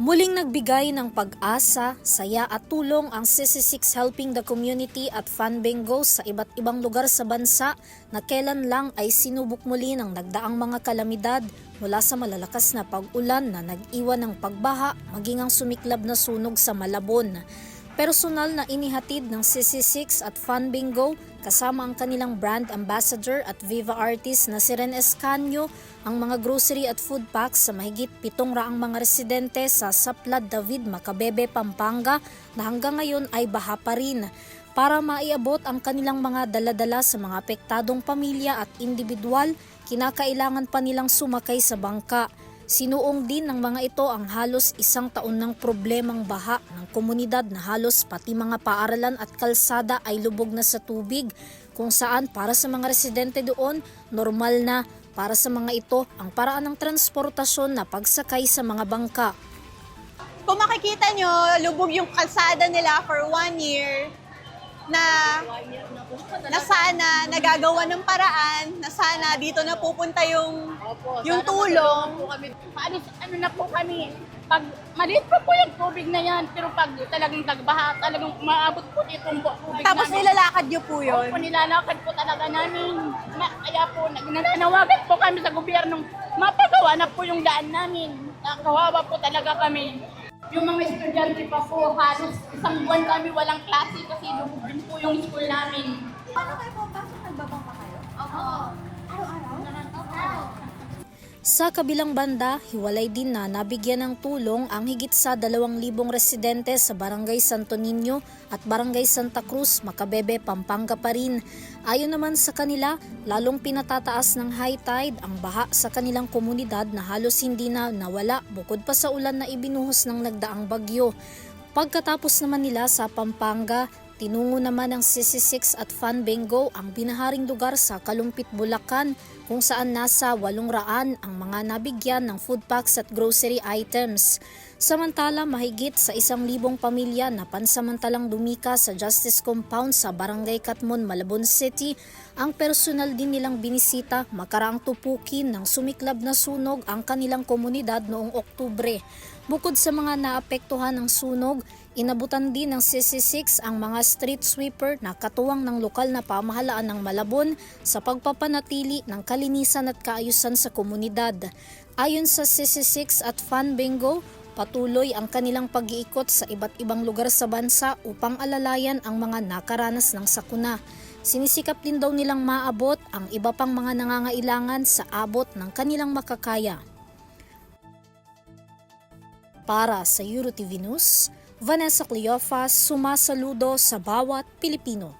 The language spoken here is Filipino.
Muling nagbigay ng pag-asa, saya at tulong ang CC6 Helping the Community at Fun Bingo sa iba't ibang lugar sa bansa na kailan lang ay sinubok muli ng nagdaang mga kalamidad mula sa malalakas na pag-ulan na nag-iwan ng pagbaha maging ang sumiklab na sunog sa Malabon. Personal na inihatid ng CC6 at Fun Bingo kasama ang kanilang brand ambassador at Viva artist na si Ren Escanio ang mga grocery at food packs sa mahigit 700 mga residente sa Saplad David, Macabebe, Pampanga na hanggang ngayon ay baha pa rin. Para maiabot ang kanilang mga daladala sa mga apektadong pamilya at individual, kinakailangan pa nilang sumakay sa bangka. Sinuong din ng mga ito ang halos isang taon ng problemang baha ng komunidad na halos pati mga paaralan at kalsada ay lubog na sa tubig, kung saan para sa mga residente doon, normal na para sa mga ito ang paraan ng transportasyon na pagsakay sa mga bangka. Kung makikita nyo, lubog yung kalsada nila for 1 year na sana nagagawa ng paraan, na sana dito na pupunta yung tulong. Ano na po kami, pag maliit po yung tubig na yan, pero pag talagang tagbaha, talagang maabot po itong tubig Tapos namin. nilalakad nyo po yun. Opo, nilalakad po talaga namin. Kaya po, nananawagan po kami sa gobyernong mapagawa na po yung daan namin. Nakawawa po talaga kami. Yung mga estudyante pa po, halos isang buwan kami walang klase kasi lubog din po yung school namin. Paano kayo pumapasok? Nagbabangka kayo? Oo. Araw-araw? Sa kabilang banda, hiwalay din na nabigyan ng tulong ang higit sa 2,000 residente sa Barangay Santo Niño at Barangay Santa Cruz, Macabebe, Pampanga pa rin. Ayon naman sa kanila, lalong pinatataas ng high tide ang baha sa kanilang komunidad na halos hindi na nawala bukod pa sa ulan na ibinuhos ng nagdaang bagyo. Pagkatapos naman nila sa Pampanga, tinungo naman ng CC6 at Fun Bingo ang binaharing lugar sa Kalumpit, Bulacan kung saan nasa 800 ang mga nabigyan ng food packs at grocery items. Samantala, mahigit sa 1,000 pamilya na pansamantalang dumika sa Justice Compound sa Barangay Catmon, Malabon City ang personal din nilang binisita makaraang tupukin ng sumiklab na sunog ang kanilang komunidad noong Oktubre. Bukod sa mga naapektuhan ng sunog, inabutan din ng CC6 ang mga street sweeper na katuwang ng lokal na pamahalaan ng Malabon sa pagpapanatili ng kalinisan at kaayusan sa komunidad. Ayon sa CC6 at Fun Bingo, patuloy ang kanilang pag-iikot sa iba't ibang lugar sa bansa upang alalayan ang mga nakaranas ng sakuna. Sinisikap din daw nilang maabot ang iba pang mga nangangailangan sa abot ng kanilang makakaya. Para sa EuroTV News, Vanessa Cleofas, sumasaludo sa bawat Pilipino.